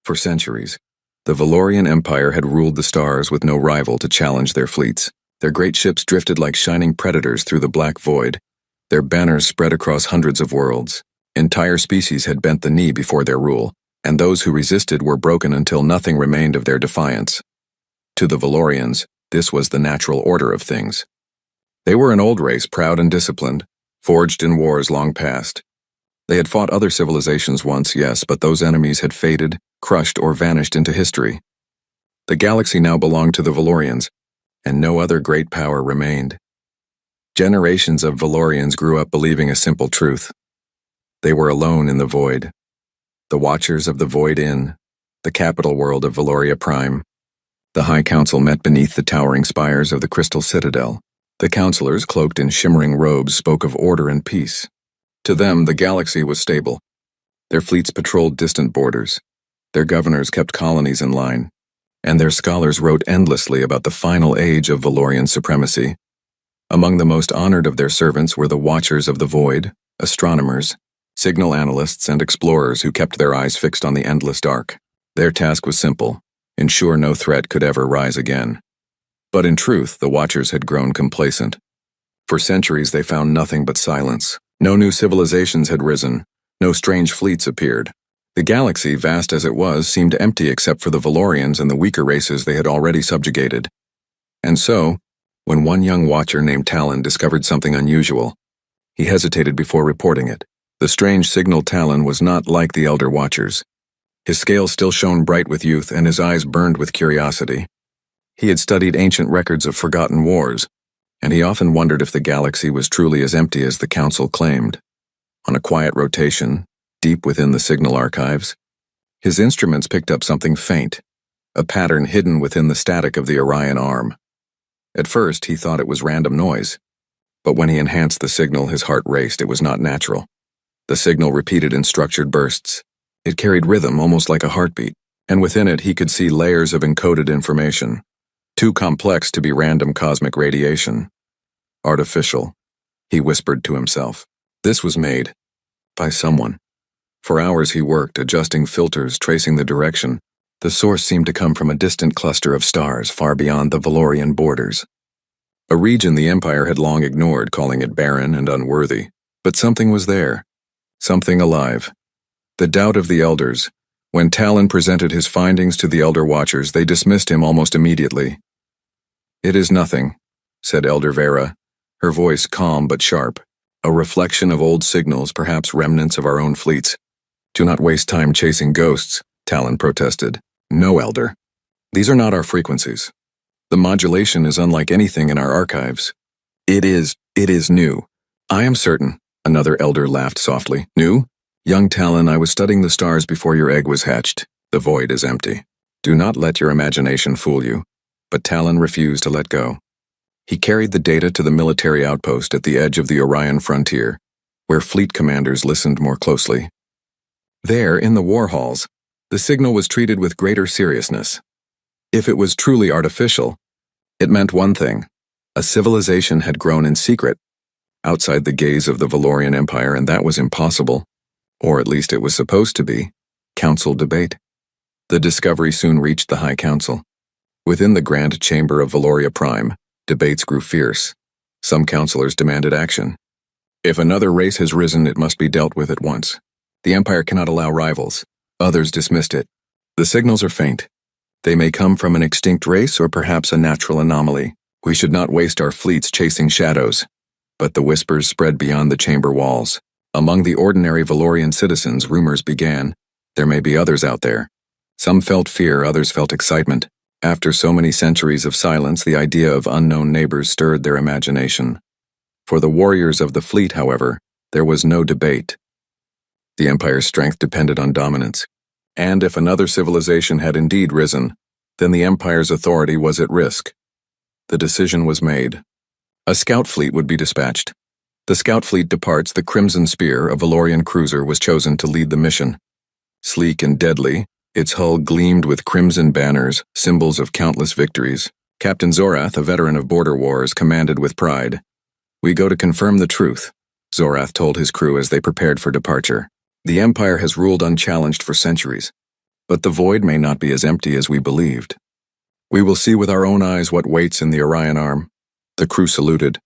For centuries, the Valorian Empire had ruled the stars with no rival to challenge their fleets. Their great ships drifted like shining predators through the black void. Their banners spread across hundreds of worlds. Entire species had bent the knee before their rule, and those who resisted were broken until nothing remained of their defiance. To the Valorians, this was the natural order of things. They were an old race, proud and disciplined, forged in wars long past. They had fought other civilizations once, yes, but those enemies had faded, crushed, or vanished into history. The galaxy now belonged to the Valorians, and no other great power remained. Generations of Valorians grew up believing a simple truth. They were alone in the void. The Watchers of the Void Inn, the capital world of Valoria Prime. The High Council met beneath the towering spires of the Crystal Citadel. The counselors, cloaked in shimmering robes, spoke of order and peace. To them, the galaxy was stable. Their fleets patrolled distant borders. Their governors kept colonies in line. And their scholars wrote endlessly about the final age of Valorian supremacy. Among the most honored of their servants were the Watchers of the Void, astronomers, signal analysts, and explorers who kept their eyes fixed on the endless dark. Their task was simple: ensure no threat could ever rise again. But in truth, the Watchers had grown complacent. For centuries they found nothing but silence. No new civilizations had risen. No strange fleets appeared. The galaxy, vast as it was, seemed empty except for the Valorians and the weaker races they had already subjugated. And so, when one young Watcher named Talon discovered something unusual, he hesitated before reporting it. The strange signal Talon was not like the elder Watchers. His scales still shone bright with youth, and his eyes burned with curiosity. He had studied ancient records of forgotten wars, and he often wondered if the galaxy was truly as empty as the Council claimed. On a quiet rotation, deep within the signal archives, his instruments picked up something faint, a pattern hidden within the static of the Orion arm. At first, he thought it was random noise, but when he enhanced the signal, his heart raced. It was not natural. The signal repeated in structured bursts. It carried rhythm, almost like a heartbeat, and within it he could see layers of encoded information, too complex to be random cosmic radiation. Artificial, he whispered to himself. This was made by someone. For hours he worked, adjusting filters, tracing the direction. The source seemed to come from a distant cluster of stars far beyond the Valorian borders. A region the Empire had long ignored, calling it barren and unworthy. But something was there. Something alive. The doubt of the Elders. When Talon presented his findings to the Elder Watchers, they dismissed him almost immediately. "It is nothing," said Elder Vera, her voice calm but sharp. "A reflection of old signals, perhaps remnants of our own fleets." "Do not waste time chasing ghosts," Talon protested. "No, Elder. These are not our frequencies. The modulation is unlike anything in our archives." It is new. "I am certain," another Elder laughed softly. "New? Young Talon, I was studying the stars before your egg was hatched. The void is empty. Do not let your imagination fool you." But Talon refused to let go. He carried the data to the military outpost at the edge of the Orion frontier, where fleet commanders listened more closely. There, in the war halls, the signal was treated with greater seriousness. If it was truly artificial, it meant one thing: a civilization had grown in secret, outside the gaze of the Valorian Empire, and that was impossible. Or at least it was supposed to be. Council debate. The discovery soon reached the High Council. Within the Grand Chamber of Valoria Prime, debates grew fierce. Some councilors demanded action. If another race has risen, it must be dealt with at once. The Empire cannot allow rivals. Others dismissed it. The signals are faint. They may come from an extinct race or perhaps a natural anomaly. We should not waste our fleets chasing shadows. But the whispers spread beyond the chamber walls. Among the ordinary Valorian citizens, rumors began. There may be others out there. Some felt fear, others felt excitement. After so many centuries of silence, the idea of unknown neighbors stirred their imagination. For the warriors of the fleet, however, there was no debate. The Empire's strength depended on dominance. And if another civilization had indeed risen, then the Empire's authority was at risk. The decision was made. A scout fleet would be dispatched. The scout fleet departs. The Crimson Spear, a Valorian cruiser, was chosen to lead the mission. Sleek and deadly, its hull gleamed with crimson banners, symbols of countless victories. Captain Zorath, a veteran of border wars, commanded with pride. "We go to confirm the truth," Zorath told his crew as they prepared for departure. "The Empire has ruled unchallenged for centuries. But the void may not be as empty as we believed. We will see with our own eyes what waits in the Orion arm. The crew saluted,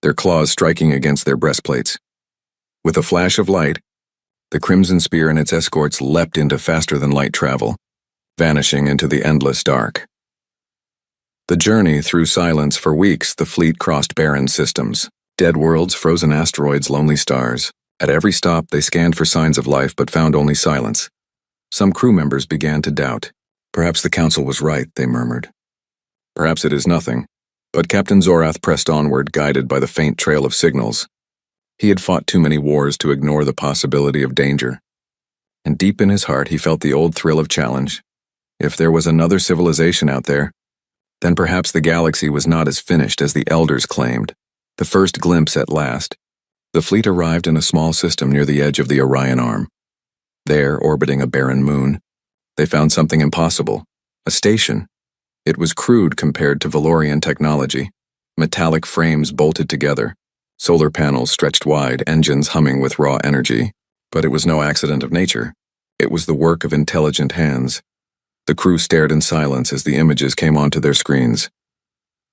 their claws striking against their breastplates. With a flash of light, the Crimson Spear and its escorts leapt into faster-than-light travel, vanishing into the endless dark. The journey through silence. For weeks, the fleet crossed barren systems, dead worlds, frozen asteroids, lonely stars. At every stop, they scanned for signs of life but found only silence. Some crew members began to doubt. Perhaps the Council was right, they murmured. Perhaps it is nothing. But Captain Zorath pressed onward, guided by the faint trail of signals. He had fought too many wars to ignore the possibility of danger. And deep in his heart, he felt the old thrill of challenge. If there was another civilization out there, then perhaps the galaxy was not as finished as the Elders claimed. The first glimpse at last. The fleet arrived in a small system near the edge of the Orion arm. There, orbiting a barren moon, they found something impossible. A station. It was crude compared to Valorian technology. Metallic frames bolted together, solar panels stretched wide, engines humming with raw energy. But it was no accident of nature. It was the work of intelligent hands. The crew stared in silence as the images came onto their screens.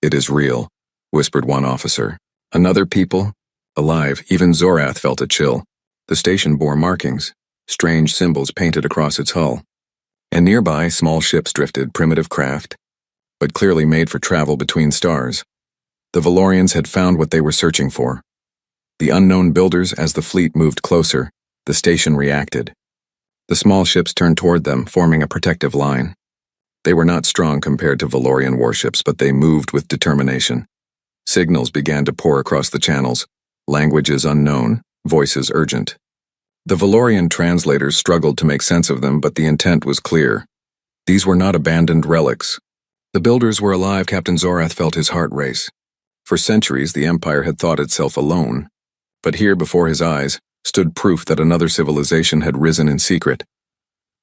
"It is real," whispered one officer. Another people, alive. Even Zorath felt a chill. The station bore markings, strange symbols painted across its hull. And nearby, small ships drifted, primitive craft, but clearly made for travel between stars. The Valorians had found what they were searching for. The unknown builders. As the fleet moved closer, the station reacted. The small ships turned toward them, forming a protective line. They were not strong compared to Valorian warships, but they moved with determination. Signals began to pour across the channels, languages unknown, voices urgent. The Valorian translators struggled to make sense of them, but the intent was clear. These were not abandoned relics. The builders were alive. Captain Zorath felt his heart race. For centuries, the Empire had thought itself alone. But here, before his eyes, stood proof that another civilization had risen in secret.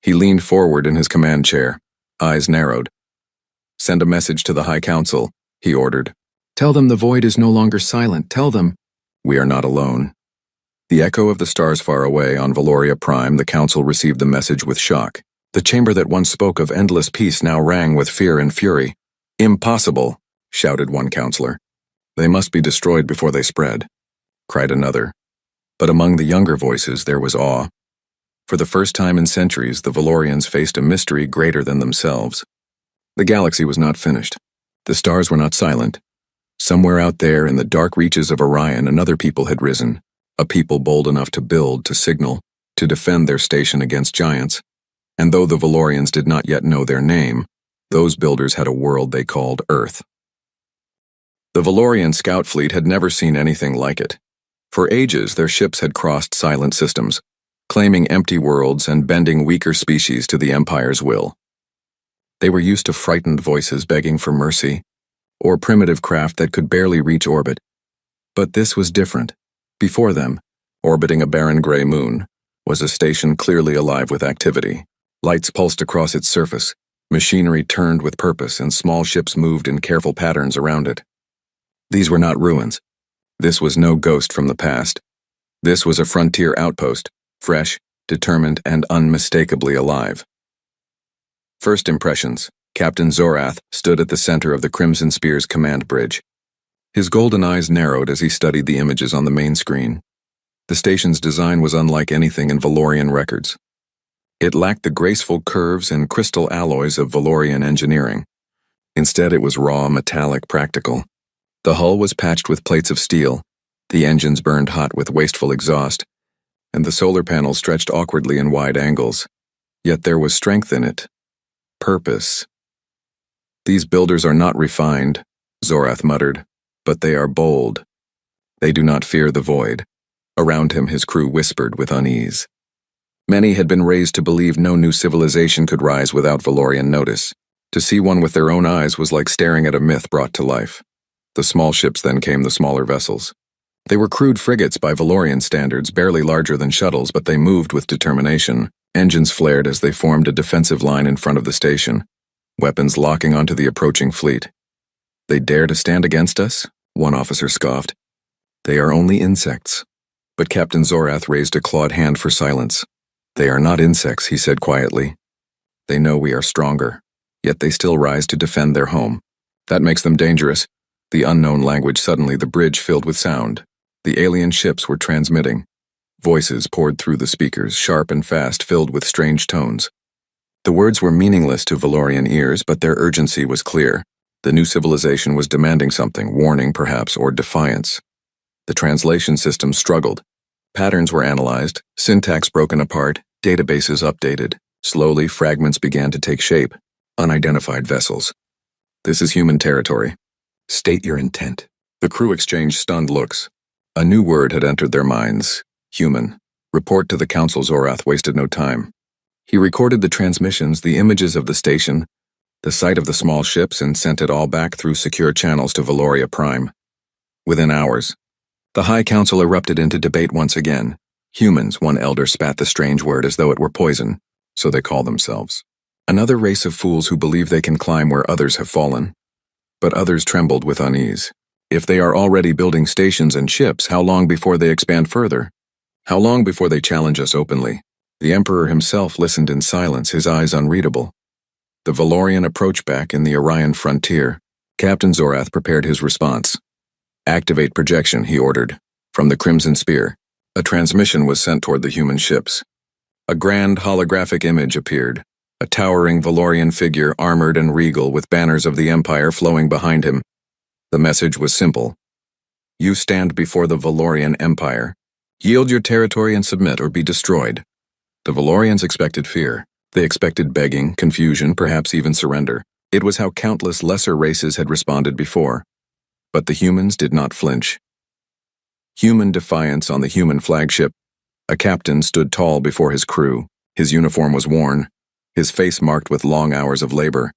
He leaned forward in his command chair, eyes narrowed. "Send a message to the High Council," he ordered. "Tell them the void is no longer silent. Tell them we are not alone." The echo of the stars far away on Valoria Prime, the Council received the message with shock. The chamber that once spoke of endless peace now rang with fear and fury. "Impossible," shouted one counselor. "They must be destroyed before they spread," cried another. But among the younger voices there was awe. For the first time in centuries, the Valorians faced a mystery greater than themselves. The galaxy was not finished. The stars were not silent. Somewhere out there in the dark reaches of Orion, another people had risen. A people bold enough to build, to signal, to defend their station against giants. And though the Valorians did not yet know their name, those builders had a world they called Earth. The Valorian scout fleet had never seen anything like it. For ages, their ships had crossed silent systems, claiming empty worlds and bending weaker species to the Empire's will. They were used to frightened voices begging for mercy, or primitive craft that could barely reach orbit. But this was different. Before them, orbiting a barren gray moon, was a station clearly alive with activity. Lights pulsed across its surface, machinery turned with purpose, and small ships moved in careful patterns around it. These were not ruins. This was no ghost from the past. This was a frontier outpost, fresh, determined, and unmistakably alive. First impressions. Captain Zorath stood at the center of the Crimson Spear's command bridge. His golden eyes narrowed as he studied the images on the main screen. The station's design was unlike anything in Valorian records. It lacked the graceful curves and crystal alloys of Valorian engineering. Instead, it was raw, metallic, practical. The hull was patched with plates of steel, the engines burned hot with wasteful exhaust, and the solar panels stretched awkwardly in wide angles. Yet there was strength in it. Purpose. "These builders are not refined," Zorath muttered, "but they are bold. They do not fear the void." Around him, his crew whispered with unease. Many had been raised to believe no new civilization could rise without Valorian notice. To see one with their own eyes was like staring at a myth brought to life. The small ships then came the smaller vessels. They were crude frigates by Valorian standards, barely larger than shuttles, but they moved with determination. Engines flared as they formed a defensive line in front of the station, weapons locking onto the approaching fleet. "They dare to stand against us?" one officer scoffed. "They are only insects." But Captain Zorath raised a clawed hand for silence. "They are not insects," he said quietly. They know we are stronger, yet they still rise to defend their home. That makes them dangerous. The unknown language. Suddenly the bridge filled with sound. The alien ships were transmitting. Voices poured through the speakers, sharp and fast, filled with strange tones. The words were meaningless to Valorian ears, but their urgency was clear. The new civilization was demanding something, warning perhaps, or defiance. The translation system struggled. Patterns were analyzed, syntax broken apart, databases updated. Slowly, fragments began to take shape. Unidentified vessels. This is human territory. State your intent. The crew exchanged stunned looks. A new word had entered their minds. Human. Report to the council. Zorath wasted no time. He recorded the transmissions, the images of the station, the sight of the small ships, and sent it all back through secure channels to Valoria Prime. Within hours, the High Council erupted into debate once again. Humans, one elder spat the strange word as though it were poison. So they call themselves. Another race of fools who believe they can climb where others have fallen. But others trembled with unease. If they are already building stations and ships, how long before they expand further? How long before they challenge us openly? The Emperor himself listened in silence, his eyes unreadable. The Valorian approached back in the Orion frontier. Captain Zorath prepared his response. Activate projection, he ordered. From the Crimson Spear, a transmission was sent toward the human ships. A grand holographic image appeared. A towering Valorian figure, armored and regal, with banners of the Empire flowing behind him. The message was simple. You stand before the Valorian Empire. Yield your territory and submit or be destroyed. The Valorians expected fear. They expected begging, confusion, perhaps even surrender. It was how countless lesser races had responded before. But the humans did not flinch. Human defiance on the human flagship. A captain stood tall before his crew. His uniform was worn, his face marked with long hours of labor,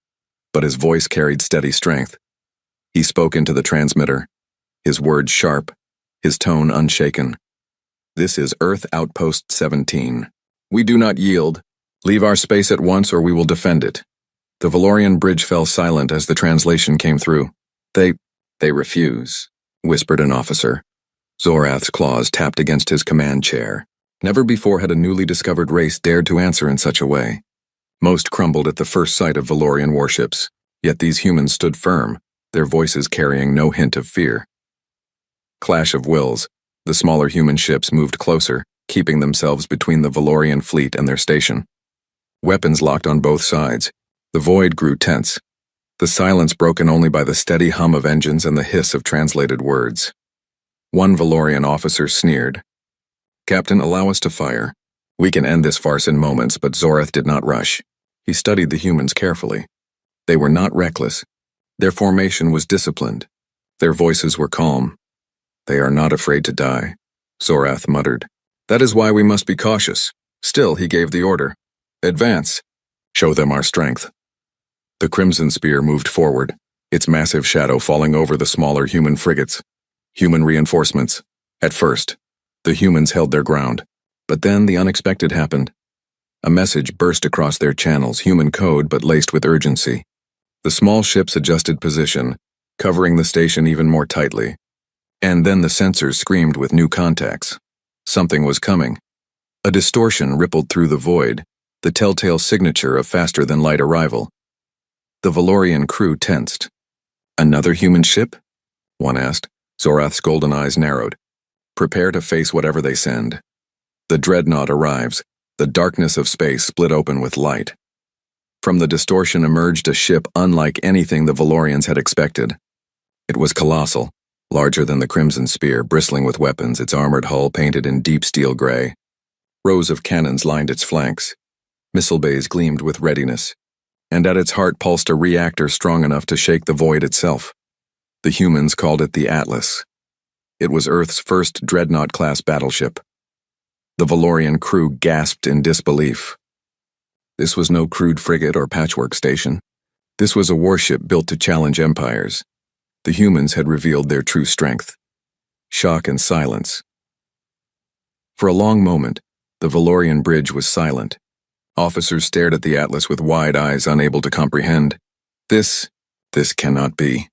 but his voice carried steady strength. He spoke into the transmitter, his words sharp, his tone unshaken. This is Earth Outpost 17. We do not yield. Leave our space at once or we will defend it. The Valorian bridge fell silent as the translation came through. They refuse, whispered an officer. Zorath's claws tapped against his command chair. Never before had a newly discovered race dared to answer in such a way. Most crumbled at the first sight of Valorian warships, yet these humans stood firm, their voices carrying no hint of fear. Clash of wills. The smaller human ships moved closer, keeping themselves between the Valorian fleet and their station. Weapons locked on both sides. The void grew tense, the silence broken only by the steady hum of engines and the hiss of translated words. One Valorian officer sneered. Captain, allow us to fire. We can end this farce in moments, but Zorath did not rush. He studied the humans carefully. They were not reckless. Their formation was disciplined. Their voices were calm. They are not afraid to die, Zorath muttered. That is why we must be cautious. Still, he gave the order. Advance. Show them our strength. The Crimson Spear moved forward, its massive shadow falling over the smaller human frigates. Human reinforcements. At first, the humans held their ground. But then the unexpected happened. A message burst across their channels, human code but laced with urgency. The small ships adjusted position, covering the station even more tightly. And then the sensors screamed with new contacts. Something was coming. A distortion rippled through the void, the telltale signature of faster-than-light arrival. The Valorian crew tensed. Another human ship? One asked. Zorath's golden eyes narrowed. Prepare to face whatever they send. The Dreadnought arrives, the darkness of space split open with light. From the distortion emerged a ship unlike anything the Valorians had expected. It was colossal, larger than the Crimson Spear, bristling with weapons, its armored hull painted in deep steel gray. Rows of cannons lined its flanks. Missile bays gleamed with readiness, and at its heart pulsed a reactor strong enough to shake the void itself. The humans called it the Atlas. It was Earth's first Dreadnought-class battleship. The Valorian crew gasped in disbelief. This was no crude frigate or patchwork station. This was a warship built to challenge empires. The humans had revealed their true strength. Shock and silence. For a long moment, the Valorian bridge was silent. Officers stared at the Atlas with wide eyes, unable to comprehend. This cannot be,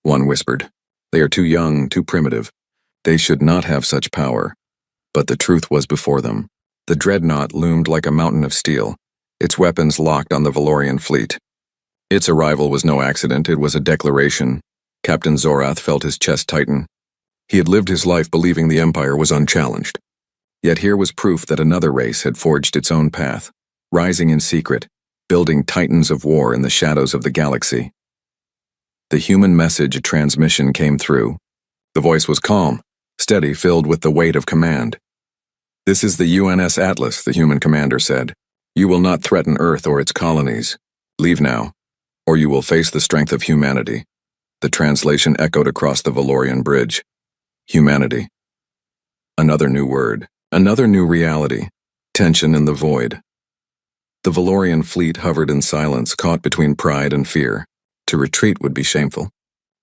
one whispered. They are too young, too primitive. They should not have such power. But the truth was before them. The Dreadnought loomed like a mountain of steel, its weapons locked on the Valorian fleet. Its arrival was no accident, it was a declaration. Captain Zorath felt his chest tighten. He had lived his life believing the Empire was unchallenged. Yet here was proof that another race had forged its own path, rising in secret, building titans of war in the shadows of the galaxy. The human message transmission came through. The voice was calm, steady, filled with the weight of command. "This is the UNS Atlas," the human commander said. "You will not threaten Earth or its colonies. Leave now, or you will face the strength of humanity." The translation echoed across the Valorian bridge. Humanity. Another new word. Another new reality. Tension in the void. The Valorian fleet hovered in silence, caught between pride and fear. To retreat would be shameful.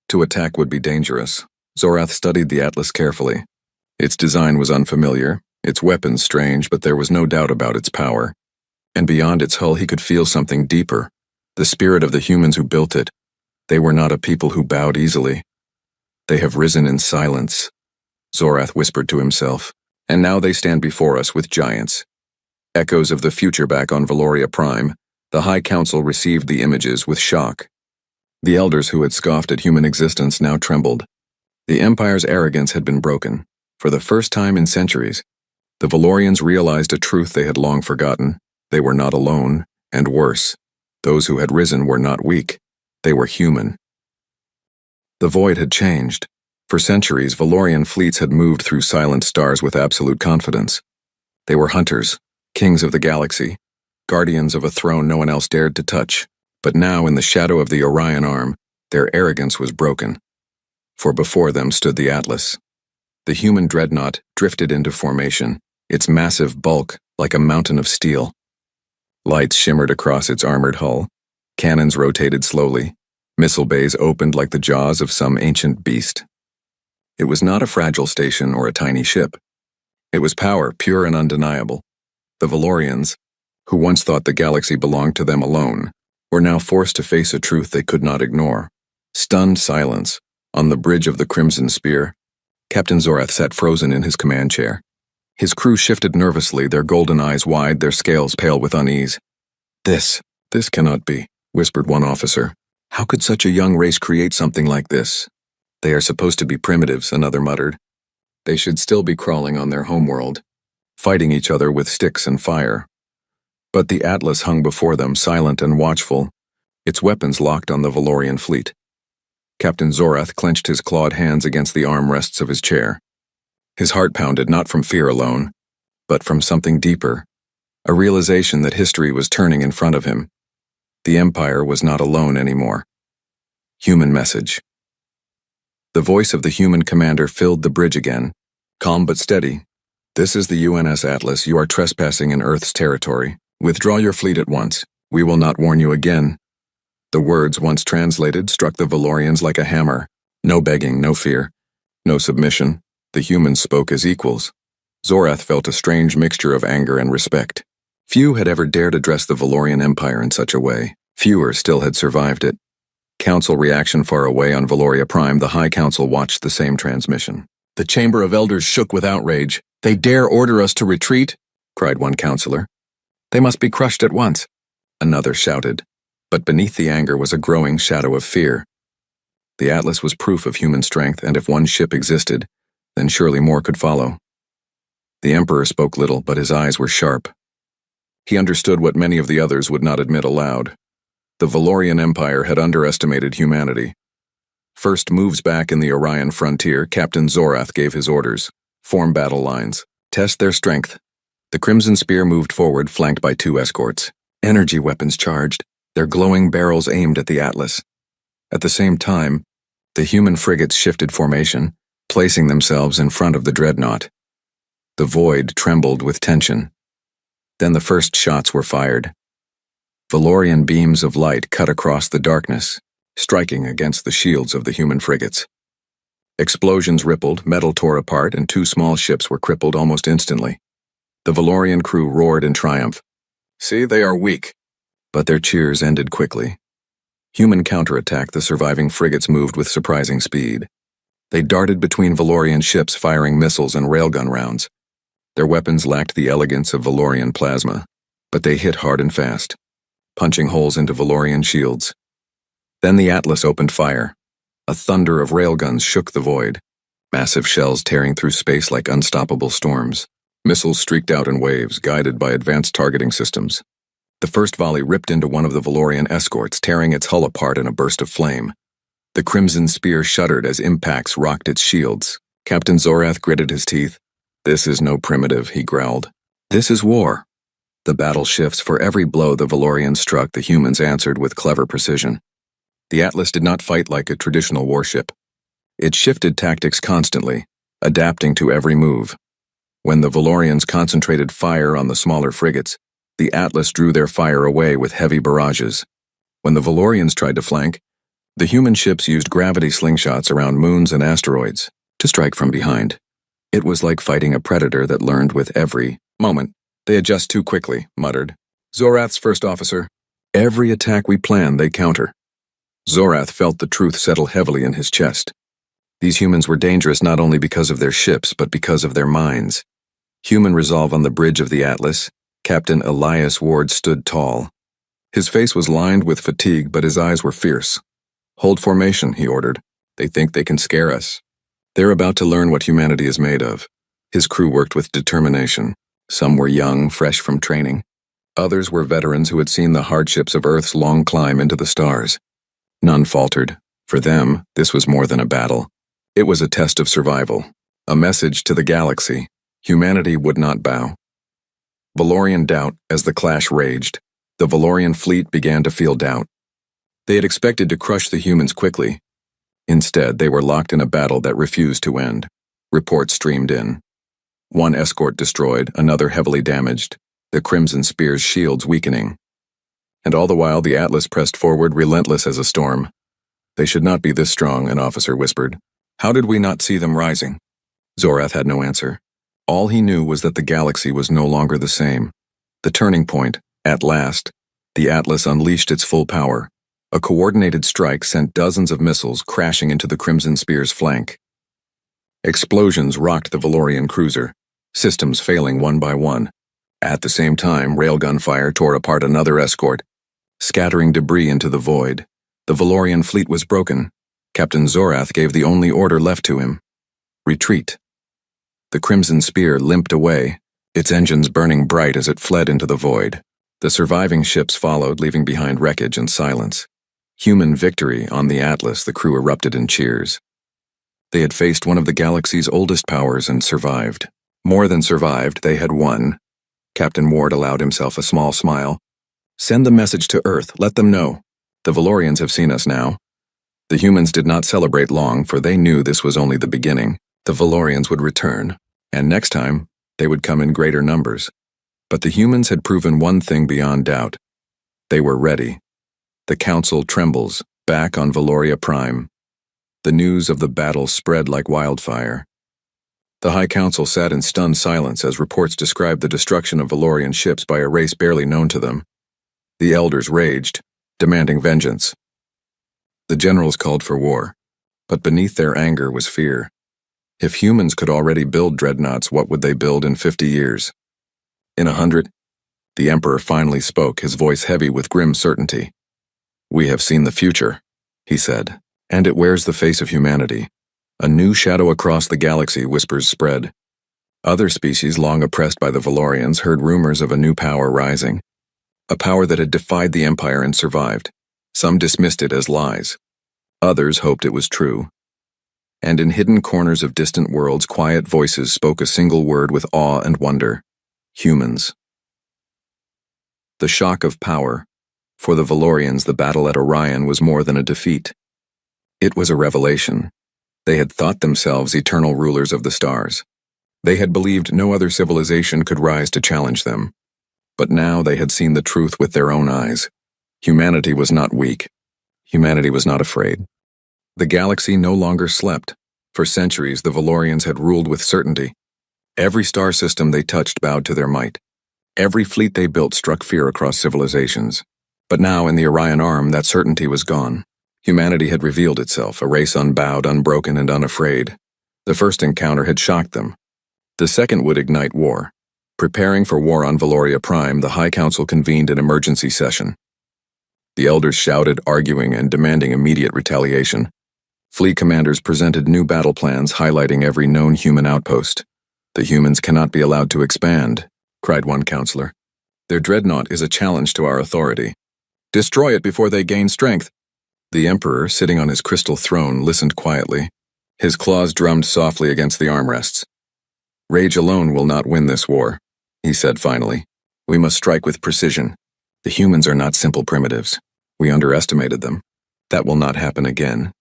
To attack would be dangerous. Zorath studied the Atlas carefully. Its design was unfamiliar, its weapons strange, but there was no doubt about its power. And beyond its hull he could feel something deeper, the spirit of the humans who built it. They were not a people who bowed easily. "They have risen in silence," Zorath whispered to himself, "and now they stand before us with giants." Echoes of the future back on Valoria Prime, the High Council received the images with shock. The elders who had scoffed at human existence now trembled. The Empire's arrogance had been broken. For the first time in centuries, the Valorians realized a truth they had long forgotten. They were not alone, and worse, those who had risen were not weak. They were human. The void had changed. For centuries, Valorian fleets had moved through silent stars with absolute confidence. They were hunters, kings of the galaxy, guardians of a throne no one else dared to touch. But now, in the shadow of the Orion Arm, their arrogance was broken. For before them stood the Atlas. The human dreadnought drifted into formation, its massive bulk like a mountain of steel. Lights shimmered across its armored hull. Cannons rotated slowly. Missile bays opened like the jaws of some ancient beast. It was not a fragile station or a tiny ship. It was power, pure and undeniable. The Valorians, who once thought the galaxy belonged to them alone, were now forced to face a truth they could not ignore. Stunned silence. On the bridge of the Crimson Spear, Captain Zorath sat frozen in his command chair. His crew shifted nervously, their golden eyes wide, their scales pale with unease. This cannot be," whispered one officer. "How could such a young race create something like this?" "They are supposed to be primitives," another muttered. "They should still be crawling on their homeworld, fighting each other with sticks and fire." But the Atlas hung before them, silent and watchful, its weapons locked on the Valorian fleet. Captain Zorath clenched his clawed hands against the armrests of his chair. His heart pounded not from fear alone, but from something deeper, a realization that history was turning in front of him. The Empire was not alone anymore. Human message. The voice of the human commander filled the bridge again, calm but steady. "This is the UNS Atlas. You are trespassing in Earth's territory. Withdraw your fleet at once. We will not warn you again." The words, once translated, struck the Valorians like a hammer. No begging, no fear, no submission. The humans spoke as equals. Zorath felt a strange mixture of anger and respect. Few had ever dared address the Valorian Empire in such a way. Fewer still had survived it. Council reaction far away on Valoria Prime, the High Council watched the same transmission. The Chamber of Elders shook with outrage. "They dare order us to retreat?" cried one councillor. "They must be crushed at once," another shouted. But beneath the anger was a growing shadow of fear. The Atlas was proof of human strength, and if one ship existed, then surely more could follow. The Emperor spoke little, but his eyes were sharp. He understood what many of the others would not admit aloud. The Valorian Empire had underestimated humanity. First moves back in the Orion frontier, Captain Zorath gave his orders. Form battle lines. Test their strength. The Crimson Spear moved forward, flanked by 2 escorts. Energy weapons charged, their glowing barrels aimed at the Atlas. At the same time, the human frigates shifted formation, placing themselves in front of the Dreadnought. The void trembled with tension. Then the first shots were fired. Valorian beams of light cut across the darkness, striking against the shields of the human frigates. Explosions rippled, metal tore apart, and 2 small ships were crippled almost instantly. The Valorian crew roared in triumph. "See, they are weak." But their cheers ended quickly. Human counterattack, the surviving frigates moved with surprising speed. They darted between Valorian ships, firing missiles and railgun rounds. Their weapons lacked the elegance of Valorian plasma, but they hit hard and fast, punching holes into Valorian shields. Then the Atlas opened fire. A thunder of railguns shook the void, massive shells tearing through space like unstoppable storms. Missiles streaked out in waves, guided by advanced targeting systems. The first volley ripped into one of the Valorian escorts, tearing its hull apart in a burst of flame. The crimson spear shuddered as impacts rocked its shields. Captain Zorath gritted his teeth. "This is no primitive," he growled. "This is war." The battle shifts. For every blow the Valorians struck, the humans answered with clever precision. The Atlas did not fight like a traditional warship. It shifted tactics constantly, adapting to every move. When the Valorians concentrated fire on the smaller frigates, the Atlas drew their fire away with heavy barrages. When the Valorians tried to flank, the human ships used gravity slingshots around moons and asteroids to strike from behind. It was like fighting a predator that learned with every moment. "They adjust too quickly," muttered Zorath's first officer. "Every attack we plan, they counter." Zorath felt the truth settle heavily in his chest. These humans were dangerous not only because of their ships, but because of their minds. Human resolve on the bridge of the Atlas, Captain Elias Ward stood tall. His face was lined with fatigue, but his eyes were fierce. "Hold formation," he ordered. "They think they can scare us. They're about to learn what humanity is made of." His crew worked with determination. Some were young, fresh from training. Others were veterans who had seen the hardships of Earth's long climb into the stars. None faltered. For them, this was more than a battle. It was a test of survival, a message to the galaxy. Humanity would not bow. Valorian doubt. As the clash raged, the Valorian fleet began to feel doubt. They had expected to crush the humans quickly. Instead, they were locked in a battle that refused to end. Reports streamed in. One escort destroyed, another heavily damaged, the Crimson Spear's shields weakening. And all the while, the Atlas pressed forward, relentless as a storm. "They should not be this strong," an officer whispered. "How did we not see them rising?" Zorath had no answer. All he knew was that the galaxy was no longer the same. The turning point, at last, the Atlas unleashed its full power. A coordinated strike sent dozens of missiles crashing into the Crimson Spear's flank. Explosions rocked the Valorian cruiser, systems failing one by one. At the same time, railgun fire tore apart another escort, scattering debris into the void. The Valorian fleet was broken. Captain Zorath gave the only order left to him: retreat. The Crimson Spear limped away, its engines burning bright as it fled into the void. The surviving ships followed, leaving behind wreckage and silence. Human victory on the Atlas, the crew erupted in cheers. They had faced one of the galaxy's oldest powers and survived. More than survived, they had won. Captain Ward allowed himself a small smile. "Send the message to Earth, let them know. The Valorians have seen us now." The humans did not celebrate long, for they knew this was only the beginning. The Valorians would return, and next time, they would come in greater numbers. But the humans had proven one thing beyond doubt. They were ready. The Council trembles, back on Valoria Prime. The news of the battle spread like wildfire. The High Council sat in stunned silence as reports described the destruction of Valorian ships by a race barely known to them. The elders raged, demanding vengeance. The generals called for war, but beneath their anger was fear. If humans could already build dreadnoughts, what would they build in 50 years? In 100? The Emperor finally spoke, his voice heavy with grim certainty. "We have seen the future," he said, "and it wears the face of humanity. A new shadow across the galaxy," whispers spread. Other species, long oppressed by the Valorians, heard rumors of a new power rising. A power that had defied the Empire and survived. Some dismissed it as lies. Others hoped it was true. And in hidden corners of distant worlds, quiet voices spoke a single word with awe and wonder: humans. The shock of power. For the Valorians, the battle at Orion was more than a defeat. It was a revelation. They had thought themselves eternal rulers of the stars. They had believed no other civilization could rise to challenge them. But now they had seen the truth with their own eyes. Humanity was not weak. Humanity was not afraid. The galaxy no longer slept. For centuries, the Valorians had ruled with certainty. Every star system they touched bowed to their might. Every fleet they built struck fear across civilizations. But now, in the Orion Arm, that certainty was gone. Humanity had revealed itself, a race unbowed, unbroken, and unafraid. The first encounter had shocked them. The second would ignite war. Preparing for war on Valoria Prime, the High Council convened an emergency session. The elders shouted, arguing, and demanding immediate retaliation. Fleet commanders presented new battle plans highlighting every known human outpost. "The humans cannot be allowed to expand," cried one counselor. "Their dreadnought is a challenge to our authority. Destroy it before they gain strength." The Emperor, sitting on his crystal throne, listened quietly. His claws drummed softly against the armrests. "Rage alone will not win this war," he said finally. "We must strike with precision. The humans are not simple primitives. We underestimated them. That will not happen again."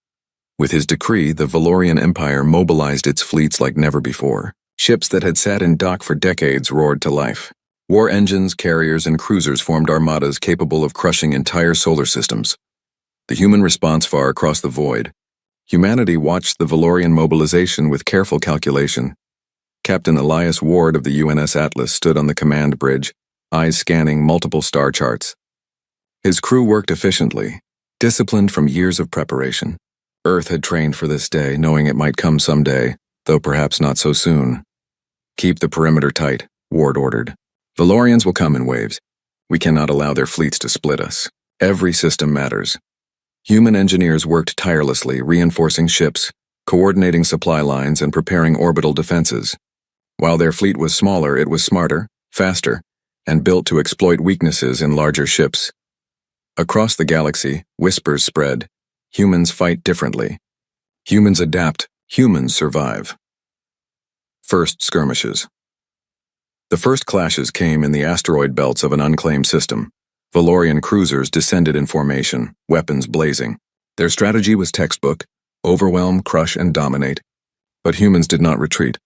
With his decree, the Valorian Empire mobilized its fleets like never before. Ships that had sat in dock for decades roared to life. War engines, carriers, and cruisers formed armadas capable of crushing entire solar systems. The human response far across the void. Humanity watched the Valorian mobilization with careful calculation. Captain Elias Ward of the UNS Atlas stood on the command bridge, eyes scanning multiple star charts. His crew worked efficiently, disciplined from years of preparation. Earth had trained for this day, knowing it might come someday, though perhaps not so soon. "Keep the perimeter tight," Ward ordered. "Valorians will come in waves. We cannot allow their fleets to split us. Every system matters." Human engineers worked tirelessly, reinforcing ships, coordinating supply lines, and preparing orbital defenses. While their fleet was smaller, it was smarter, faster, and built to exploit weaknesses in larger ships. Across the galaxy, whispers spread. Humans fight differently. Humans adapt. Humans survive. First skirmishes. The first clashes came in the asteroid belts of an unclaimed system. Valorian cruisers descended in formation, weapons blazing. Their strategy was textbook: overwhelm, crush, and dominate. But humans did not retreat.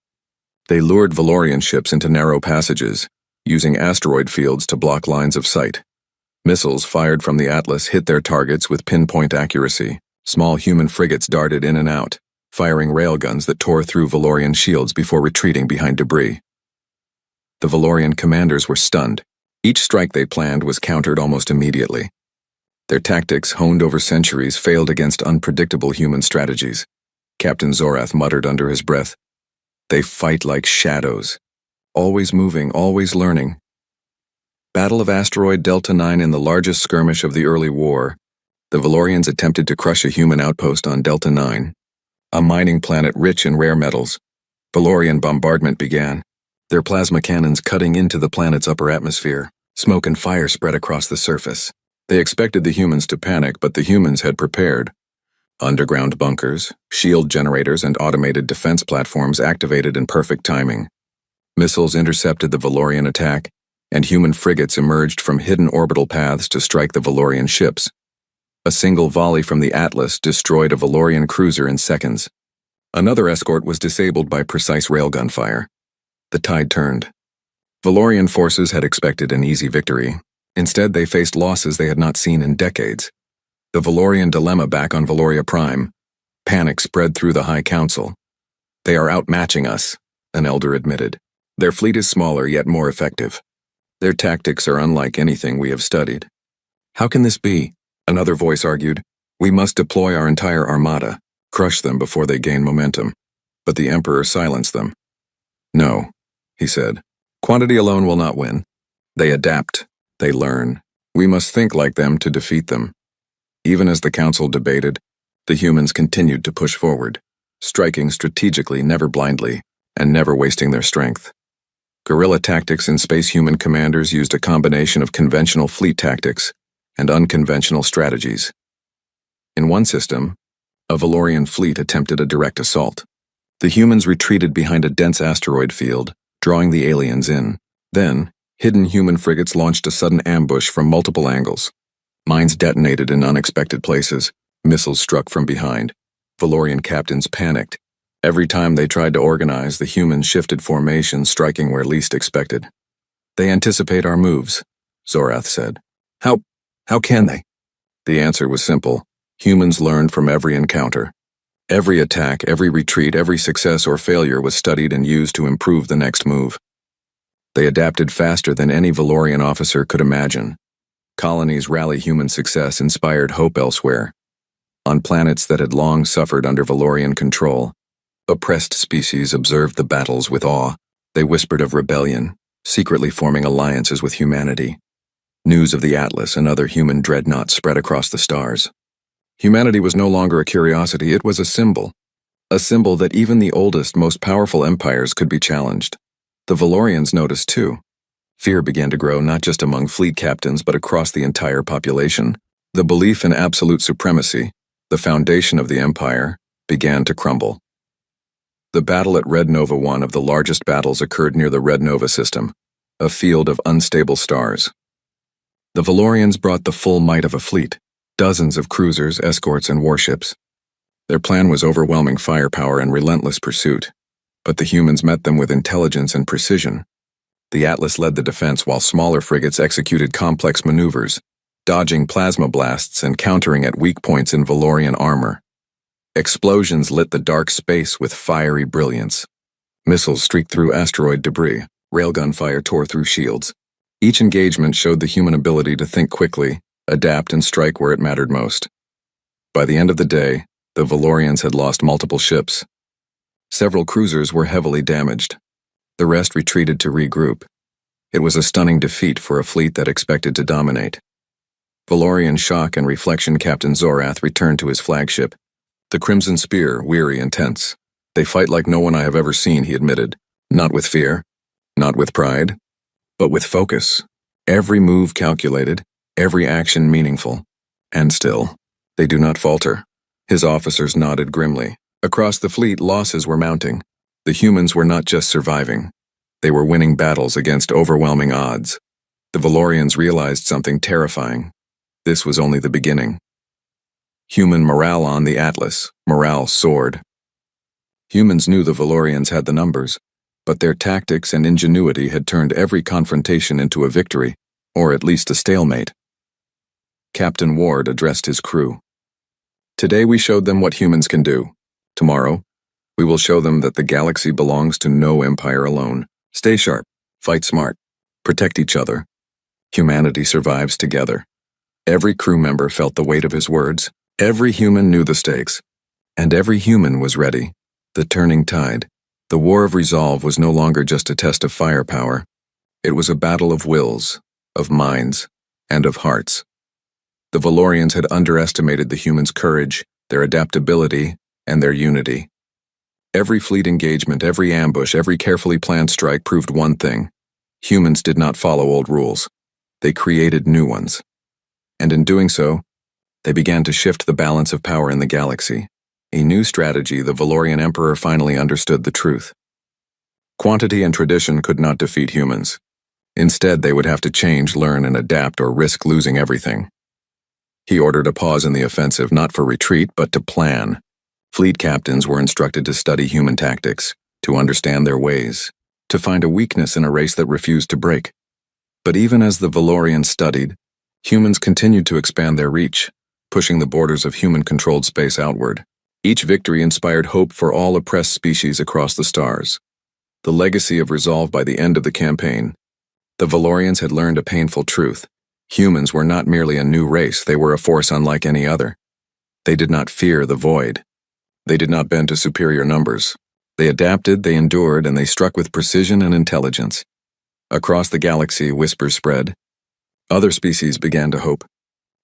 They lured Valorian ships into narrow passages, using asteroid fields to block lines of sight. Missiles fired from the Atlas hit their targets with pinpoint accuracy. Small human frigates darted in and out, firing railguns that tore through Valorian shields before retreating behind debris. The Valorian commanders were stunned. Each strike they planned was countered almost immediately. Their tactics, honed over centuries, failed against unpredictable human strategies. Captain Zorath muttered under his breath, "They fight like shadows, always moving, always learning." Battle of Asteroid Delta 9. In the largest skirmish of the early war, the Valorians attempted to crush a human outpost on Delta 9, a mining planet rich in rare metals. Valorian bombardment began, their plasma cannons cutting into the planet's upper atmosphere. Smoke and fire spread across the surface. They expected the humans to panic, but the humans had prepared. Underground bunkers, shield generators, and automated defense platforms activated in perfect timing. Missiles intercepted the Valorian attack, and human frigates emerged from hidden orbital paths to strike the Valorian ships. A single volley from the Atlas destroyed a Valorian cruiser in seconds. Another escort was disabled by precise railgun fire. The tide turned. Valorian forces had expected an easy victory. Instead, they faced losses they had not seen in decades. The Valorian dilemma back on Valoria Prime. Panic spread through the High Council. "They are outmatching us," an elder admitted. "Their fleet is smaller yet more effective. Their tactics are unlike anything we have studied." "How can this be?" another voice argued. "We must deploy our entire armada, crush them before they gain momentum." But the Emperor silenced them. "No," he said. "Quantity alone will not win. They adapt. They learn. We must think like them to defeat them." Even as the council debated, the humans continued to push forward, striking strategically, never blindly, and never wasting their strength. Guerrilla tactics in space human commanders used a combination of conventional fleet tactics and unconventional strategies. In one system, a Valorian fleet attempted a direct assault. The humans retreated behind a dense asteroid field, drawing the aliens in. Then, hidden human frigates launched a sudden ambush from multiple angles. Mines detonated in unexpected places. Missiles struck from behind. Valorian captains panicked. Every time they tried to organize, the humans shifted formation, striking where least expected. "They anticipate our moves," Zorath said. How can they?" The answer was simple. Humans learned from every encounter. Every attack, every retreat, every success or failure was studied and used to improve the next move. They adapted faster than any Valorian officer could imagine. Colonies' rally human success inspired hope elsewhere. On planets that had long suffered under Valorian control, oppressed species observed the battles with awe. They whispered of rebellion, secretly forming alliances with humanity. News of the Atlas and other human dreadnoughts spread across the stars. Humanity was no longer a curiosity, it was a symbol. A symbol that even the oldest, most powerful empires could be challenged. The Valorians noticed too. Fear began to grow not just among fleet captains but across the entire population. The belief in absolute supremacy, the foundation of the empire, began to crumble. The battle at Red Nova, one of the largest battles, occurred near the Red Nova system, a field of unstable stars. The Valorians brought the full might of a fleet, dozens of cruisers, escorts, and warships. Their plan was overwhelming firepower and relentless pursuit, but the humans met them with intelligence and precision. The Atlas led the defense while smaller frigates executed complex maneuvers, dodging plasma blasts and countering at weak points in Valorian armor. Explosions lit the dark space with fiery brilliance. Missiles streaked through asteroid debris, railgun fire tore through shields. Each engagement showed the human ability to think quickly, adapt, and strike where it mattered most. By the end of the day, the Valorians had lost multiple ships. Several cruisers were heavily damaged. The rest retreated to regroup. It was a stunning defeat for a fleet that expected to dominate. Valorian Shock and Reflection Captain Zorath returned to his flagship, the Crimson Spear, weary and tense. "They fight like no one I have ever seen," he admitted. "Not with fear, not with pride, but with focus. Every move calculated, every action meaningful. And still, they do not falter." His officers nodded grimly. Across the fleet, losses were mounting. The humans were not just surviving. They were winning battles against overwhelming odds. The Valorians realized something terrifying. This was only the beginning. Human morale on the Atlas. Morale soared. Humans knew the Valorians had the numbers, but their tactics and ingenuity had turned every confrontation into a victory, or at least a stalemate. Captain Ward addressed his crew. "Today we showed them what humans can do. Tomorrow, we will show them that the galaxy belongs to no empire alone. Stay sharp, fight smart, protect each other. Humanity survives together." Every crew member felt the weight of his words. Every human knew the stakes, and every human was ready. The turning tide. The war of resolve was no longer just a test of firepower. It was a battle of wills, of minds, and of hearts. The Valorians had underestimated the humans' courage, their adaptability, and their unity. Every fleet engagement, every ambush, every carefully planned strike proved one thing: humans did not follow old rules. They created new ones. And in doing so, they began to shift the balance of power in the galaxy. A new strategy. The Valorian Emperor finally understood the truth. Quantity and tradition could not defeat humans. Instead, they would have to change, learn, and adapt, or risk losing everything. He ordered a pause in the offensive, not for retreat, but to plan. Fleet captains were instructed to study human tactics, to understand their ways, to find a weakness in a race that refused to break. But even as the Valorians studied, humans continued to expand their reach, pushing the borders of human-controlled space outward. Each victory inspired hope for all oppressed species across the stars. The legacy of resolve. By the end of the campaign, the Valorians had learned a painful truth. Humans were not merely a new race, they were a force unlike any other. They did not fear the void. They did not bend to superior numbers. They adapted, they endured, and they struck with precision and intelligence. Across the galaxy, whispers spread. Other species began to hope.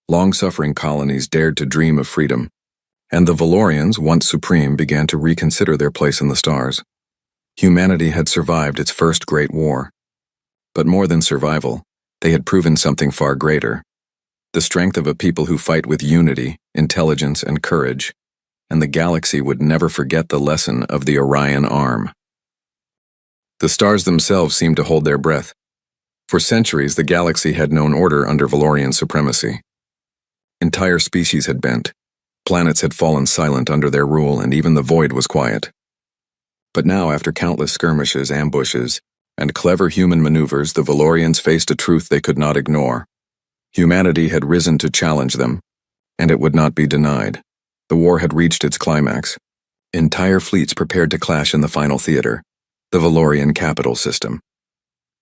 Long-suffering colonies dared to dream of freedom. And the Valorians, once supreme, began to reconsider their place in the stars. Humanity had survived its first great war. But more than survival, they had proven something far greater: the strength of a people who fight with unity, intelligence, and courage. And the galaxy would never forget the lesson of the Orion Arm. The stars themselves seemed to hold their breath. For centuries, the galaxy had known order under Valorian supremacy. Entire species had bent. Planets had fallen silent under their rule, and even the void was quiet. But now, after countless skirmishes, ambushes, and clever human maneuvers, the Valorians faced a truth they could not ignore. Humanity had risen to challenge them, and it would not be denied. The war had reached its climax. Entire fleets prepared to clash in the final theater, the Valorian capital system.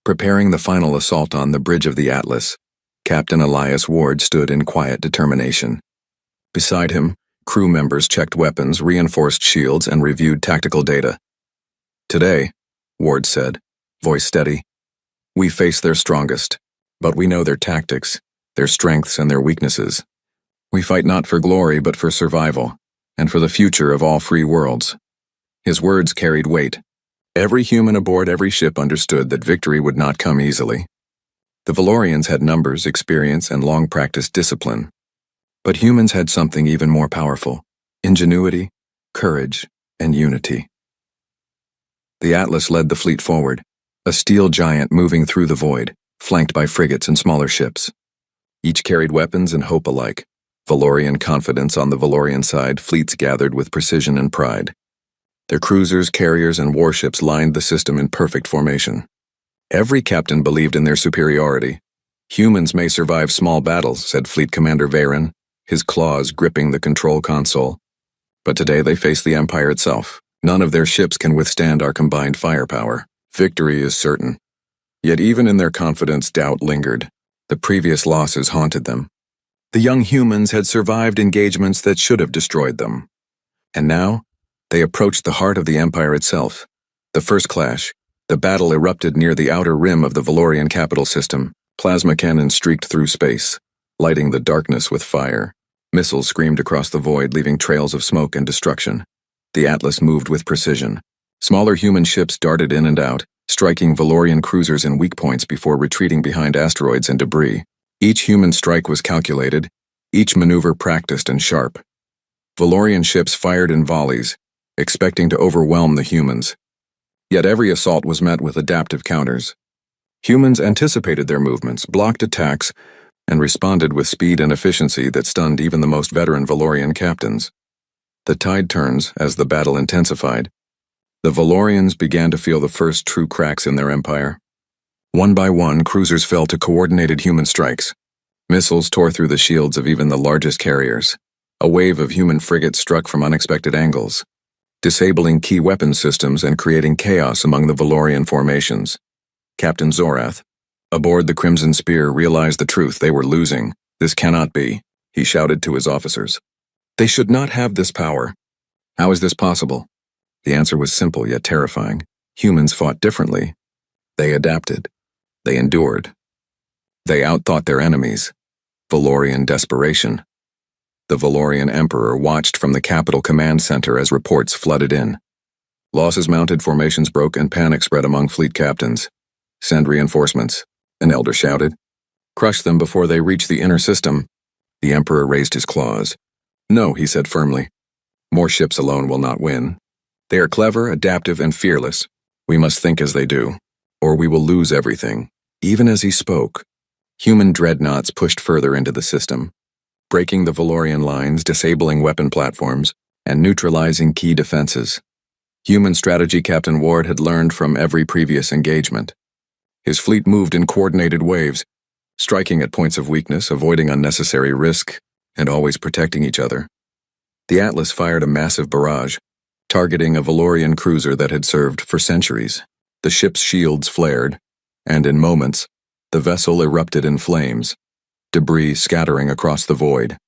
Preparing the final assault on the bridge of the Atlas, Captain Elias Ward stood in quiet determination. Beside him, crew members checked weapons, reinforced shields, and reviewed tactical data. "Today," Ward said, voice steady, We face their strongest, but we know their tactics, their strengths and their weaknesses. We fight not for glory but for survival, and for the future of all free worlds." His words carried weight. Every human aboard every ship understood that victory would not come easily. The Valorians had numbers, experience, and long-practiced discipline. But humans had something even more powerful: ingenuity, courage, and unity. The Atlas led the fleet forward, a steel giant moving through the void, flanked by frigates and smaller ships. Each carried weapons and hope alike. Valorian confidence on the Valorian side, fleets gathered with precision and pride. Their cruisers, carriers, and warships lined the system in perfect formation. Every captain believed in their superiority. "Humans may survive small battles," said Fleet Commander Varen, his claws gripping the control console. "But today they face the Empire itself. None of their ships can withstand our combined firepower. Victory is certain." Yet even in their confidence, doubt lingered. The previous losses haunted them. The young humans had survived engagements that should have destroyed them. And now, they approached the heart of the Empire itself. The first clash. The battle erupted near the outer rim of the Valorian capital system. Plasma cannons streaked through space, lighting the darkness with fire. Missiles screamed across the void, leaving trails of smoke and destruction. The Atlas moved with precision. Smaller human ships darted in and out, striking Valorian cruisers in weak points before retreating behind asteroids and debris. Each human strike was calculated, each maneuver practiced and sharp. Valorian ships fired in volleys, expecting to overwhelm the humans. Yet every assault was met with adaptive counters. Humans anticipated their movements, blocked attacks, and responded with speed and efficiency that stunned even the most veteran Valorian captains. The tide turns as the battle intensified. The Valorians began to feel the first true cracks in their empire. One by one, cruisers fell to coordinated human strikes. Missiles tore through the shields of even the largest carriers. A wave of human frigates struck from unexpected angles, disabling key weapon systems and creating chaos among the Valorian formations. Captain Zorath, aboard the Crimson Spear, realized the truth. They were losing. "This cannot be," he shouted to his officers. "They should not have this power. How is this possible?" The answer was simple yet terrifying. Humans fought differently. They adapted. They endured. They outthought their enemies. Valorian desperation. The Valorian Emperor watched from the capital command center as reports flooded in. Losses mounted, formations broke, and panic spread among fleet captains. "Send reinforcements," an elder shouted. "Crush them before they reach the inner system." The Emperor raised his claws. "No," he said firmly. "More ships alone will not win. They are clever, adaptive, and fearless. We must think as they do, or we will lose everything." Even as he spoke, human dreadnoughts pushed further into the system, breaking the Valorian lines, disabling weapon platforms, and neutralizing key defenses. Human strategy Captain Ward had learned from every previous engagement. His fleet moved in coordinated waves, striking at points of weakness, avoiding unnecessary risk, and always protecting each other. The Atlas fired a massive barrage, targeting a Valorian cruiser that had served for centuries. The ship's shields flared, and in moments, the vessel erupted in flames, debris scattering across the void.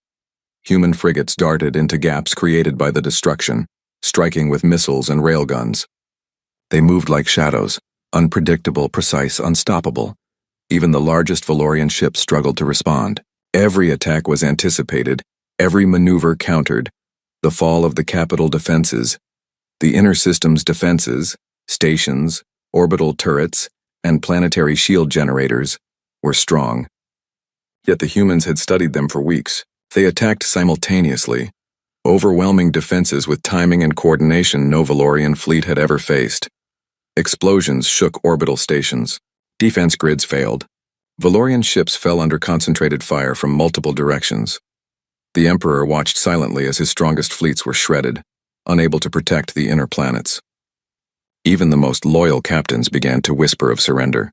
Human frigates darted into gaps created by the destruction, striking with missiles and railguns. They moved like shadows, unpredictable, precise, unstoppable. Even the largest Valorian ships struggled to respond. Every attack was anticipated, every maneuver countered. The fall of the capital defenses, the inner system's defenses, stations, orbital turrets, and planetary shield generators were strong. Yet the humans had studied them for weeks. They attacked simultaneously, overwhelming defenses with timing and coordination no Valorian fleet had ever faced. Explosions shook orbital stations. Defense grids failed. Valorian ships fell under concentrated fire from multiple directions. The Emperor watched silently as his strongest fleets were shredded, unable to protect the inner planets. Even the most loyal captains began to whisper of surrender.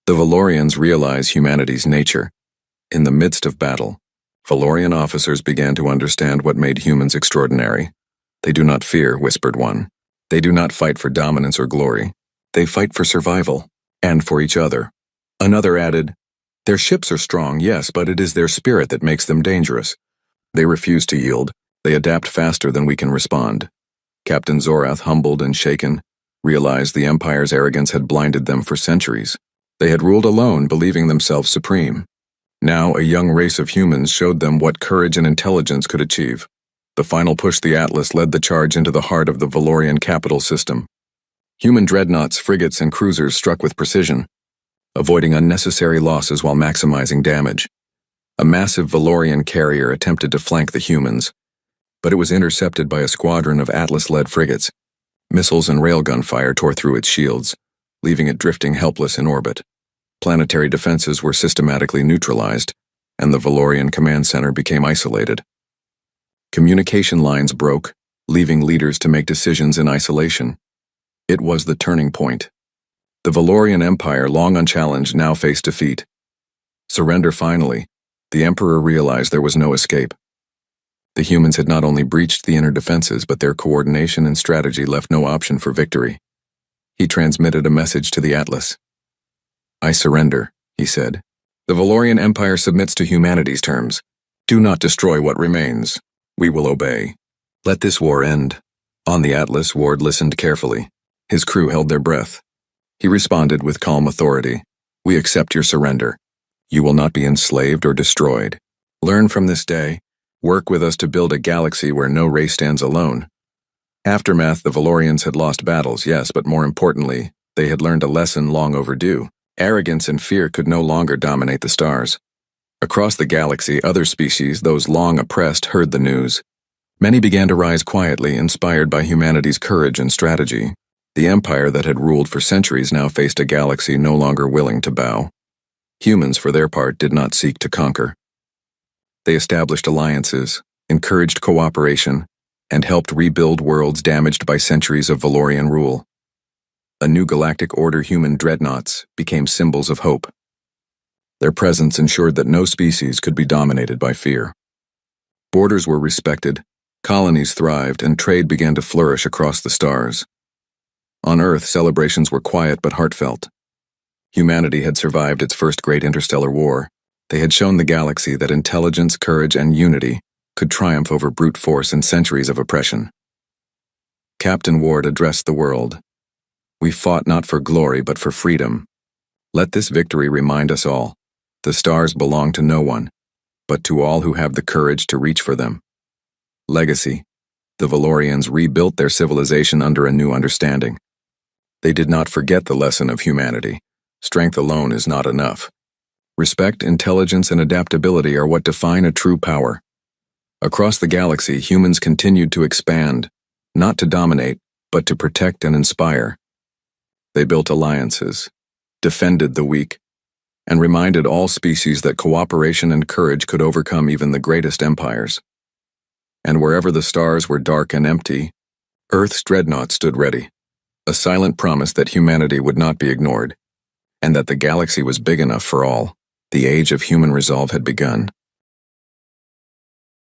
The Valorians realized humanity's nature. In the midst of battle, Valorian officers began to understand what made humans extraordinary. "They do not fear," whispered one. "They do not fight for dominance or glory. They fight for survival, and for each other." Another added, "Their ships are strong, yes, but it is their spirit that makes them dangerous. They refuse to yield. They adapt faster than we can respond." Captain Zorath, humbled and shaken, realized the Empire's arrogance had blinded them for centuries. They had ruled alone, believing themselves supreme. Now, a young race of humans showed them what courage and intelligence could achieve. The final push, the Atlas led the charge into the heart of the Valorian capital system. Human dreadnoughts, frigates, and cruisers struck with precision, avoiding unnecessary losses while maximizing damage. A massive Valorian carrier attempted to flank the humans, but it was intercepted by a squadron of Atlas-led frigates. Missiles and railgun fire tore through its shields, leaving it drifting helpless in orbit. Planetary defenses were systematically neutralized, and the Valorian command center became isolated. Communication lines broke, leaving leaders to make decisions in isolation. It was the turning point. The Valorian Empire, long unchallenged, now faced defeat. Surrender finally. The Emperor realized there was no escape. The humans had not only breached the inner defenses, but their coordination and strategy left no option for victory. He transmitted a message to the Atlas. "I surrender," he said. "The Valorian Empire submits to humanity's terms. Do not destroy what remains. We will obey. Let this war end." On the Atlas, Ward listened carefully. His crew held their breath. He responded with calm authority. "We accept your surrender. You will not be enslaved or destroyed. Learn from this day. Work with us to build a galaxy where no race stands alone." Aftermath: the Valorians had lost battles, yes, but more importantly, they had learned a lesson long overdue. Arrogance and fear could no longer dominate the stars. Across the galaxy, other species, those long oppressed, heard the news. Many began to rise quietly, inspired by humanity's courage and strategy. The empire that had ruled for centuries now faced a galaxy no longer willing to bow. Humans, for their part, did not seek to conquer. They established alliances, encouraged cooperation, and helped rebuild worlds damaged by centuries of Valorian rule. A new galactic order, human dreadnoughts, became symbols of hope. Their presence ensured that no species could be dominated by fear. Borders were respected, colonies thrived, and trade began to flourish across the stars. On Earth, celebrations were quiet but heartfelt. Humanity had survived its first great interstellar war. They had shown the galaxy that intelligence, courage, and unity could triumph over brute force and centuries of oppression. Captain Ward addressed the world. "We fought not for glory but for freedom. Let this victory remind us all. The stars belong to no one, but to all who have the courage to reach for them." Legacy: the Valorians rebuilt their civilization under a new understanding. They did not forget the lesson of humanity. Strength alone is not enough. Respect, intelligence, and adaptability are what define a true power. Across the galaxy, humans continued to expand, not to dominate, but to protect and inspire. They built alliances, defended the weak, and reminded all species that cooperation and courage could overcome even the greatest empires. And wherever the stars were dark and empty, Earth's dreadnought stood ready, a silent promise that humanity would not be ignored, and that the galaxy was big enough for all. The age of human resolve had begun.